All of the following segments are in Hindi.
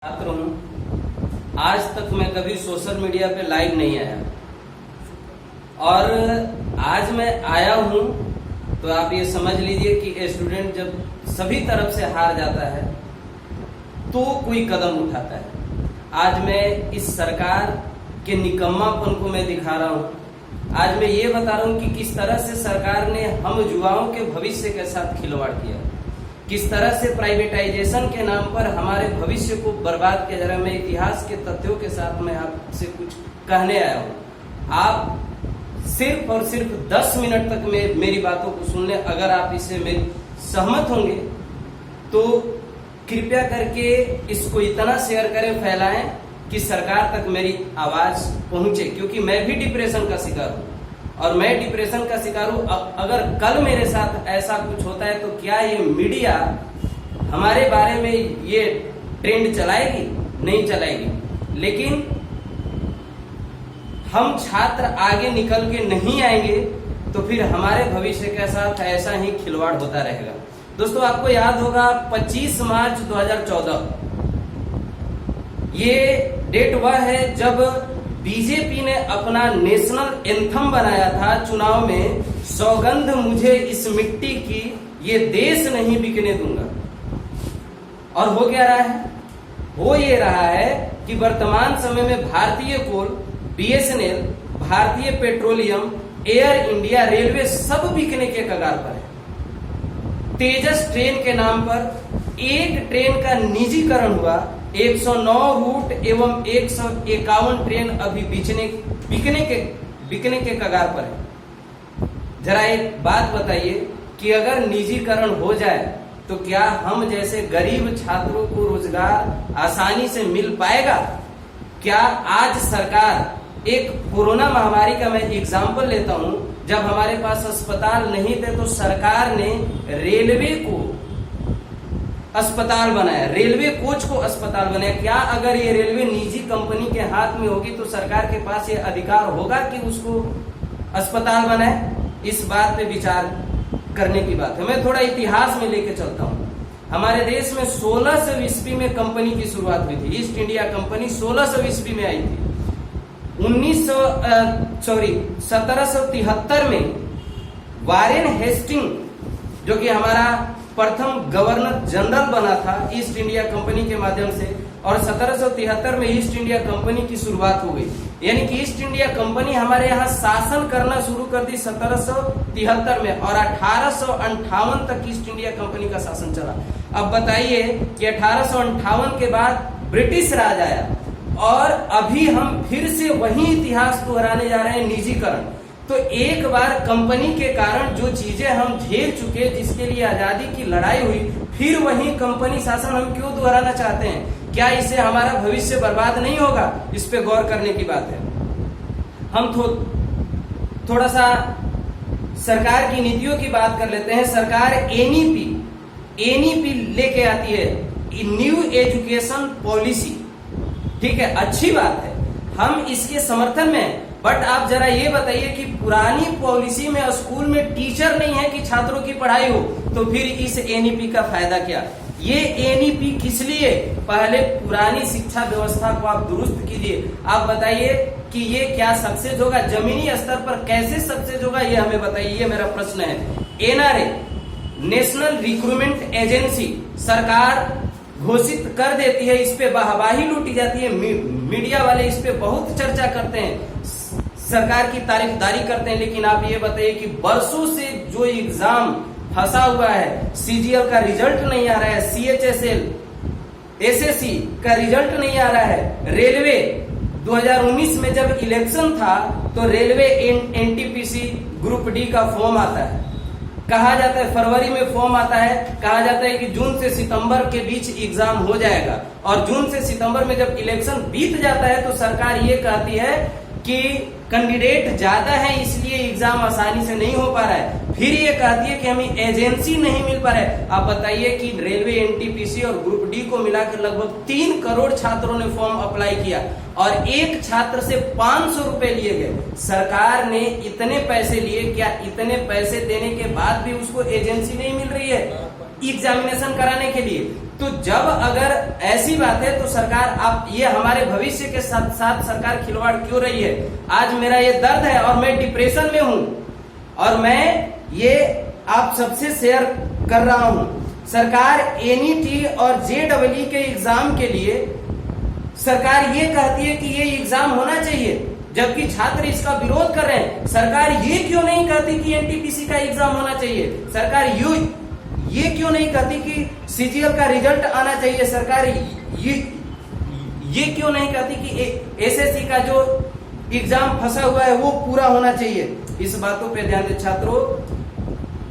छात्र हूँ। आज तक मैं कभी सोशल मीडिया पे लाइव नहीं आया और आज मैं आया हूँ तो आप ये समझ लीजिए कि स्टूडेंट जब सभी तरफ से हार जाता है तो कोई कदम उठाता है। आज मैं इस सरकार के निकम्मापन को मैं दिखा रहा हूँ। आज मैं ये बता रहा हूँ कि किस तरह से सरकार ने हम युवाओं के भविष्य के साथ खिलवाड़ किया, किस तरह से प्राइवेटाइजेशन के नाम पर हमारे भविष्य को बर्बाद किया जा रहा है। मैं इतिहास के तथ्यों के साथ मैं आपसे कुछ कहने आया हूँ। आप सिर्फ और सिर्फ 10 मिनट तक में मेरी बातों को सुन लें। अगर आप इससे मेरे सहमत होंगे तो कृपया करके इसको इतना शेयर करें, फैलाएं कि सरकार तक मेरी आवाज पहुंचे, क्योंकि मैं भी डिप्रेशन का शिकार हूँ और मैं डिप्रेशन का शिकार हूँ। अगर कल मेरे साथ ऐसा कुछ होता है तो क्या ये मीडिया हमारे बारे में ये ट्रेंड चलाएगी? नहीं चलाएगी। लेकिन हम छात्र आगे निकल के नहीं आएंगे तो फिर हमारे भविष्य के साथ ऐसा ही खिलवाड़ होता रहेगा। दोस्तों, आपको याद होगा 25 मार्च 2014 ये डेट वह है जब बीजेपी ने अपना नेशनल एंथम बनाया था चुनाव में, सौगंध मुझे इस मिट्टी की, ये देश नहीं बिकने दूंगा। और हो क्या रहा है? हो ये रहा है कि वर्तमान समय में भारतीय कोल, बीएसएनएल, भारतीय पेट्रोलियम, एयर इंडिया, रेलवे सब बिकने के कगार पर है। तेजस ट्रेन के नाम पर एक ट्रेन का निजीकरण हुआ। 109 रूट एवं 151 ट्रेन अभी बिकने के कगार पर है। जरा एक बात बताइए कि अगर निजीकरण हो जाए तो क्या हम जैसे गरीब छात्रों को रोजगार आसानी से मिल पाएगा? क्या आज सरकार, एक कोरोना महामारी का मैं एग्जाम्पल लेता हूं, जब हमारे पास अस्पताल नहीं थे तो सरकार ने रेलवे को अस्पताल बनाया, रेलवे कोच को अस्पताल बनाया। क्या अगर ये रेलवे निजी कंपनी के हाथ में होगी तो सरकार के पास ये अधिकार होगा कि उसको अस्पताल बनाए? इस बात पे विचार करने की बात है। मैं थोड़ा इतिहास में लेके चलता हूँ। हमारे देश में 1600 ईस्वी में कंपनी की शुरुआत हुई थी। ईस्ट इंडिया कंपनी 1600 ईस्वी में आई थी। 1773 में वारेन हेस्टिंग, जो कि हमारा प्रथम गवर्नर जनरल बना था ईस्ट इंडिया कंपनी के माध्यम से, और 1773 में ईस्ट इंडिया कंपनी की शुरुआत हो गई। यानी कि ईस्ट इंडिया कंपनी हमारे यहाँ शासन करना शुरू कर दी 1773 में, और 1858 तक ईस्ट इंडिया कंपनी का शासन चला। अब बताइए कि 1858 के बाद ब्रिटिश राज आया और अभी हम फिर से वही इतिहास दोहराने जा रहे हैं, निजीकरण। तो एक बार कंपनी के कारण जो चीजें हम झेल चुके, जिसके लिए आजादी की लड़ाई हुई, फिर वही कंपनी शासन हम क्यों दोहराना चाहते हैं? क्या इससे हमारा भविष्य बर्बाद नहीं होगा? इस पे गौर करने की बात है। हम थोड़ा सा सरकार की नीतियों की बात कर लेते हैं। सरकार एनईपी लेके आती है, न्यू एजुकेशन पॉलिसी। ठीक है, अच्छी बात है, हम इसके समर्थन में। बट आप जरा ये बताइए कि पुरानी पॉलिसी में स्कूल में टीचर नहीं है कि छात्रों की पढ़ाई हो, तो फिर इस एनईपी का फायदा क्या? ये एनईपी किस लिए? पहले पुरानी शिक्षा व्यवस्था को आप दुरुस्त कीजिए। आप बताइए कि ये क्या सक्सेस होगा? जमीनी स्तर पर कैसे सक्सेस होगा, ये हमें बताइए, ये मेरा प्रश्न है। एनआरए, नेशनल रिक्रूटमेंट एजेंसी, सरकार घोषित कर देती है, इस पे वाहवाही लूटी जाती है, मीडिया वाले इस पे बहुत चर्चा करते हैं, सरकार की तारीफदारी करते हैं। लेकिन आप ये बताइए कि वर्षों से जो एग्जाम फंसा हुआ है, सीजीएल का रिजल्ट नहीं आ रहा है, सीएचएसएल, एसएससी का रिजल्ट नहीं आ रहा है। रेलवे 2019 में जब इलेक्शन था तो रेलवे एनटीपीसी ग्रुप डी का फॉर्म आता है, कहा जाता है फरवरी में फॉर्म आता है, कहा जाता है कि जून से सितंबर के बीच एग्जाम हो जाएगा। और जून से सितंबर में जब इलेक्शन बीत जाता है तो सरकार ये कहती है कि कैंडिडेट ज्यादा है इसलिए एग्जाम आसानी से नहीं हो पा रहा है। फिर ये कहती है कि हमें एजेंसी नहीं मिल पा रहा है। आप बताइए कि रेलवे, एनटीपीसी और ग्रुप डी को मिलाकर लगभग 3 करोड़ छात्रों ने फॉर्म अप्लाई किया और एक छात्र से 500 रुपए लिए गए। सरकार ने इतने पैसे लिए, क्या इतने पैसे देने के बाद भी उसको एजेंसी नहीं मिल रही है? एग्जामिनेशन कराने के लिए। तो जब अगर ऐसी बात है तो सरकार, आप ये हमारे भविष्य के साथ साथ सरकार खिलवाड़ क्यों रही है? आज मेरा ये दर्द है और मैं डिप्रेशन में हूं और मैं ये आप सबसे शेयर कर रहा हूं। सरकार एनईटी और जेईई के एग्जाम के लिए सरकार ये कहती है कि ये एग्जाम होना चाहिए, जबकि छात्र इसका विरोध कर रहे हैं। सरकार ये क्यों नहीं कहती कि एनटीपीसी का एग्जाम होना चाहिए? सरकार ये क्यों नहीं कहती कि सीजीएल का रिजल्ट आना चाहिए? सरकार ये क्यों नहीं कहती कि एसएससी का जो एग्जाम फंसा हुआ है वो पूरा होना चाहिए? इस बातों पे ध्यान दें छात्रों,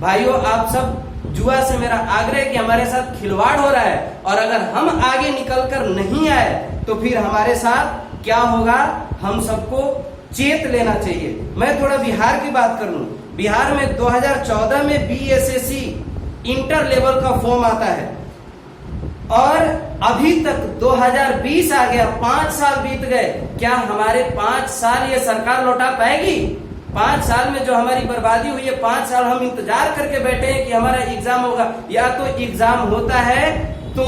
भाइयों, आप सब जुआ से मेरा आग्रह है कि हमारे साथ खिलवाड़ हो रहा है और अगर हम आगे निकल कर नहीं आए तो फिर हमारे साथ क्या होगा, हम सबको चेत लेना चाहिए। मैं थोड़ा बिहार की बात कर लूं। बिहार में 2014 में बीएसएससी इंटर लेवल का फॉर्म आता है और अभी तक 2020 आ गया, 5 साल बीत गए। क्या हमारे 5 साल ये सरकार लौटा पाएगी? 5 साल में जो हमारी बर्बादी हुई है, 5 साल हम इंतजार करके बैठे हैं कि हमारा एग्जाम होगा। या तो एग्जाम होता है तो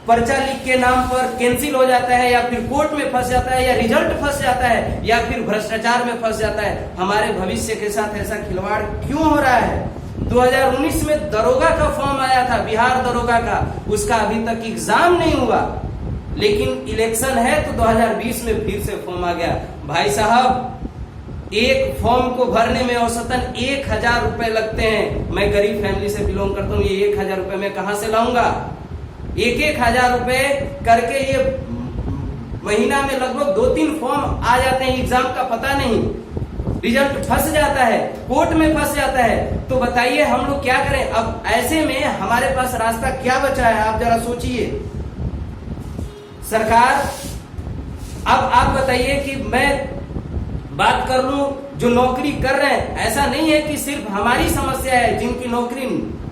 पर्चा लीक के नाम पर कैंसिल हो जाता है, या फिर कोर्ट में फंस जाता है, या रिजल्ट फंस जाता है, या फिर भ्रष्टाचार में फंस जाता है। हमारे भविष्य के साथ ऐसा खिलवाड़ क्यों हो रहा है? 2019 में दरोगा का फॉर्म आया था, बिहार दरोगा का, उसका अभी तक एग्जाम नहीं हुआ, लेकिन इलेक्शन है तो 2020 में फिर से फॉर्म आ गया। भाई साहब, एक फॉर्म को भरने में औसतन 1000 रुपए लगते हैं। मैं गरीब फैमिली से बिलोंग करता हूँ, ये 1000 रुपए मैं कहां से लाऊंगा? 1000 रुपए करके ये महीना में लगभग 2-3 फॉर्म आ जाते हैं, एग्जाम का पता नहीं, रिजल्ट फंस जाता है, कोर्ट में फंस जाता है। तो बताइए हम लोग क्या करें? अब ऐसे में हमारे पास रास्ता क्या बचा है? आप जरा सोचिए। सरकार, अब आप बताइए कि मैं बात कर लूं जो नौकरी कर रहे हैं, ऐसा नहीं है कि सिर्फ हमारी समस्या है, जिनकी नौकरी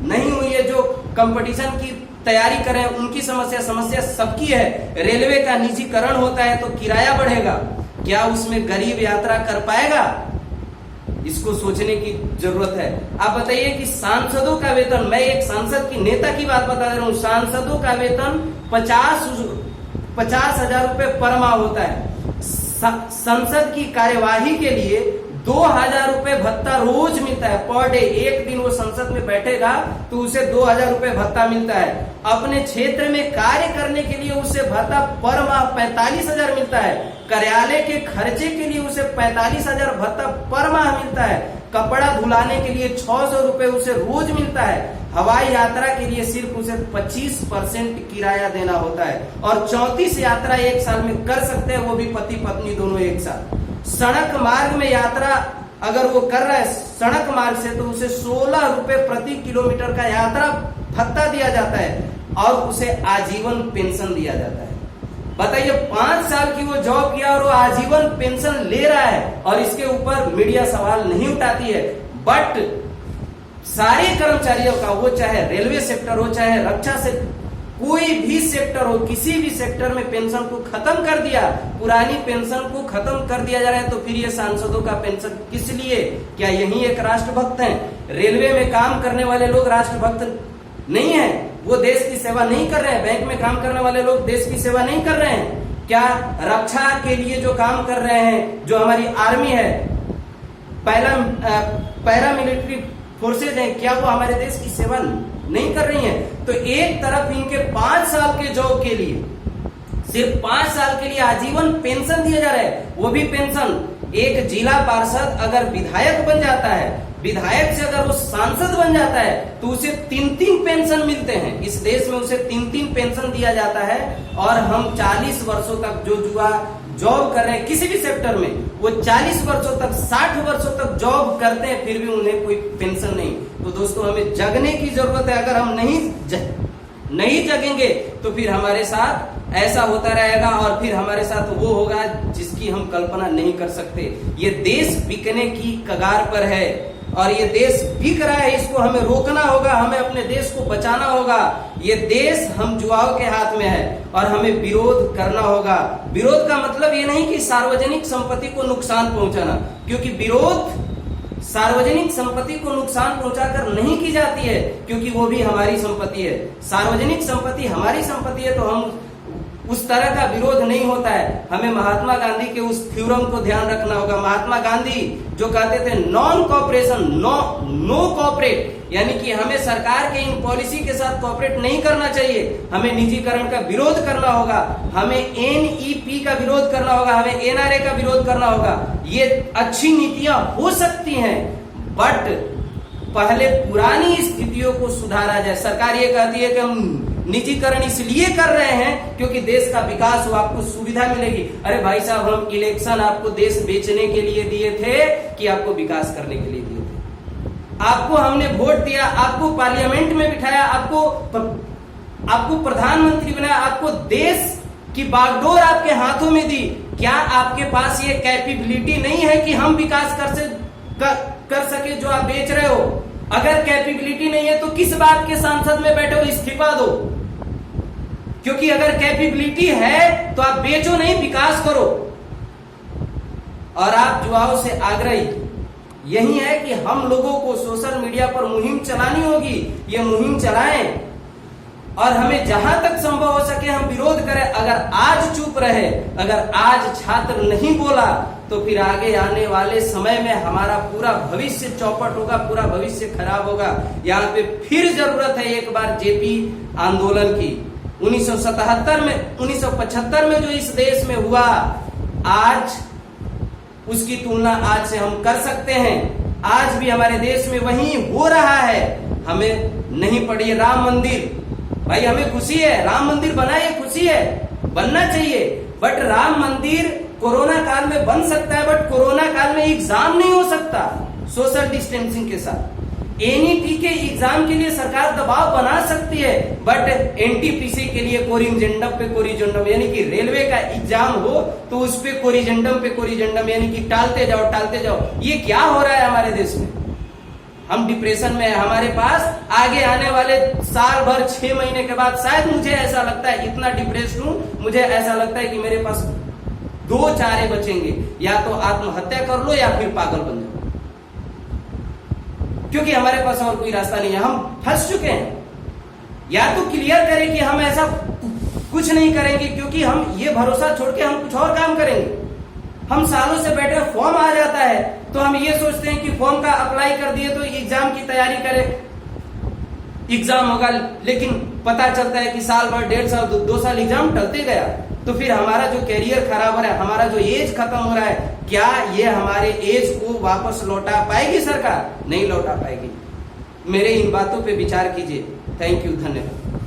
नहीं हुई है, जो कंपटीशन की तैयारी कर रहे हैं, उनकी समस्या सबकी है। रेलवे का निजीकरण होता है तो किराया बढ़ेगा, क्या उसमें गरीब यात्रा कर पाएगा? इसको सोचने की जरूरत है। आप बताइए कि सांसदों का वेतन, मैं एक सांसद की नेता की बात बता रहा हूं, सांसदों का वेतन 50,000 रुपए पर माह होता है। संसद की कार्यवाही के लिए 2000 रुपए भत्ता रोज मिलता है, पर डे। एक दिन वो संसद में बैठेगा तो उसे 2000 रुपए भत्ता मिलता है। अपने क्षेत्र में कार्य करने के लिए उसे भत्ता पर माह 45,000 मिलता है। कार्यालय के खर्चे के लिए उसे 45,000 भत्ता पर माह मिलता है। कपड़ा धुलाने के लिए 600 रुपए उसे रोज मिलता है। हवाई यात्रा के लिए सिर्फ उसे 25% किराया देना होता है और 34 यात्रा एक साल में कर सकते हैं, वो भी पति पत्नी दोनों एक साथ। सड़क मार्ग में यात्रा अगर वो कर रहा है सड़क मार्ग से, तो उसे 16 रुपए प्रति किलोमीटर का यात्रा भत्ता दिया जाता है और उसे आजीवन पेंशन दिया जाता है। बताइए, 5 साल की वो जॉब किया और वो आजीवन पेंशन ले रहा है और इसके ऊपर मीडिया सवाल नहीं उठाती है। बट सारे कर्मचारियों का, वो चाहे रेलवे सेक्टर हो, चाहे रक्षा से कोई भी सेक्टर हो, किसी भी सेक्टर में पेंशन को खत्म कर दिया, पुरानी पेंशन को खत्म कर दिया जा रहा है। तो फिर ये सांसदों का पेंशन किस लिए? क्या यही एक राष्ट्रभक्त हैं? रेलवे में काम करने वाले लोग राष्ट्रभक्त नहीं है? वो देश की सेवा नहीं कर रहे हैं? बैंक में काम करने वाले लोग देश की सेवा नहीं कर रहे हैं? क्या रक्षा के लिए जो काम कर रहे हैं, जो हमारी आर्मी है, पैरामिलिट्री फोर्सेज हैं, क्या वो हमारे देश की सेवा नहीं कर रही हैं? तो एक तरफ इनके 5 साल के जॉब के लिए, सिर्फ 5 साल के लिए आजीवन पेंशन दिया जा रहा है। वो भी पेंशन, एक जिला पार्षद अगर विधायक बन जाता है, विधायक से अगर वो सांसद बन जाता है, तो उसे 3-3 पेंशन मिलते हैं। इस देश में उसे 3-3 पेंशन दिया जाता है। और हम 40 वर्षों तक जो जुआ जॉब कर रहे हैं किसी भी सेक्टर में, वो 40 वर्षों तक, 60 वर्षों तक जॉब करते हैं, फिर भी उन्हें कोई पेंशन नहीं। तो दोस्तों, हमें जगने की जरूरत है। अगर हम नहीं जगेंगे तो फिर हमारे साथ ऐसा होता रहेगा और फिर हमारे साथ वो होगा जिसकी हम कल्पना नहीं कर सकते। ये देश बिकने की कगार पर है और ये देश बिक रहा है, इसको हमें रोकना होगा, हमें अपने देश को बचाना होगा। ये देश हम जुआओं के हाथ में है और हमें विरोध करना होगा। विरोध का मतलब ये नहीं कि सार्वजनिक संपत्ति को नुकसान पहुंचाना, क्योंकि विरोध सार्वजनिक संपत्ति को नुकसान पहुंचाकर नहीं की जाती है, क्योंकि वो भी हमारी संपत्ति है। सार्वजनिक संपत्ति हमारी संपत्ति है, तो हम उस तरह का विरोध नहीं होता है। हमें महात्मा गांधी के उस थ्योरम को ध्यान रखना होगा। महात्मा गांधी जो कहते थे नॉन कॉपरेशन, नो कॉपरेट, यानी कि हमें सरकार के इन पॉलिसी के साथ कॉपरेट नहीं करना चाहिए। हमें निजीकरण का विरोध करना होगा, हमें एनईपी का विरोध करना होगा, हमें एनआरए का विरोध करना होगा। ये अच्छी नीतियां हो सकती हैं, बट पहले पुरानी स्थितियों को सुधारा जाए। सरकार ये कहती है कि हम निजीकरण इसलिए कर रहे हैं क्योंकि देश का विकास हो, आपको सुविधा मिलेगी। अरे भाई साहब, हम इलेक्शन आपको देश बेचने के लिए दिए थे कि आपको विकास करने के लिए दिए थे? आपको हमने वोट दिया, आपको पार्लियामेंट में बिठाया, आपको प्रधानमंत्री बनाया, आपको देश की बागडोर आपके हाथों में दी। क्या आपके पास ये कैपेबिलिटी नहीं है कि हम विकास कर सके जो आप बेच रहे हो? अगर कैपेबिलिटी नहीं है तो किस बात के सांसद में बैठे हो? इस्तीफा दो। क्योंकि अगर कैपेबिलिटी है तो आप बेचो नहीं, विकास करो। और आप युवाओं से आग्रही यही है कि हम लोगों को सोशल मीडिया पर मुहिम चलानी होगी। ये मुहिम चलाएं और हमें जहां तक संभव हो सके हम विरोध करें। अगर आज चुप रहे, अगर आज छात्र नहीं बोला, तो फिर आगे आने वाले समय में हमारा पूरा भविष्य चौपट होगा, पूरा भविष्य खराब होगा। यहाँ पे फिर जरूरत है एक बार जेपी आंदोलन की। 1977 में, 1975 में जो इस देश में हुआ, आज उसकी तुलना आज से हम कर सकते हैं। आज भी हमारे देश में वही हो रहा है। हमें नहीं पड़ी राम मंदिर, भाई हमें खुशी है, राम मंदिर बना, ये खुशी है, बनना चाहिए। बट राम मंदिर कोरोना काल में बन सकता है, बट कोरोना काल में एग्जाम नहीं हो सकता सोशल डिस्टेंसिंग के साथ। एनईटी के एग्जाम के लिए सरकार दबाव बना सकती है, बट एनटीपीसी के लिए कोरिजेंडम पे कोरिजेंडम, यानी कि रेलवे का एग्जाम हो तो उस पे कोरिजेंडम, यानी कि टालते जाओ। ये क्या हो रहा है हमारे देश में? हम डिप्रेशन में है। हमारे पास आगे आने वाले साल भर 6 महीने के बाद शायद, मुझे ऐसा लगता है, इतना डिप्रेस्ड हूं, मुझे ऐसा लगता है कि मेरे पास 2 चारे बचेंगे, या तो आत्महत्या कर लो या फिर पागल बन जाओ, क्योंकि हमारे पास और कोई रास्ता नहीं है। हम फंस चुके हैं। या तो क्लियर करें कि हम ऐसा कुछ नहीं करेंगे, क्योंकि हम ये भरोसा छोड़ के हम कुछ और काम करेंगे। हम सालों से बैठे, फॉर्म आ जाता है तो हम ये सोचते हैं कि फॉर्म का अप्लाई कर दिए तो एग्जाम की तैयारी करें, एग्जाम होगा, लेकिन पता चलता है कि साल भर, 1.5 साल, 2 साल एग्जाम टलते गया। तो फिर हमारा जो कैरियर खराब हो रहा है, हमारा जो एज खत्म हो रहा है, क्या ये हमारे एज को वापस लौटा पाएगी सरकार? नहीं लौटा पाएगी। मेरे इन बातों पे विचार कीजिए। थैंक यू, धन्यवाद।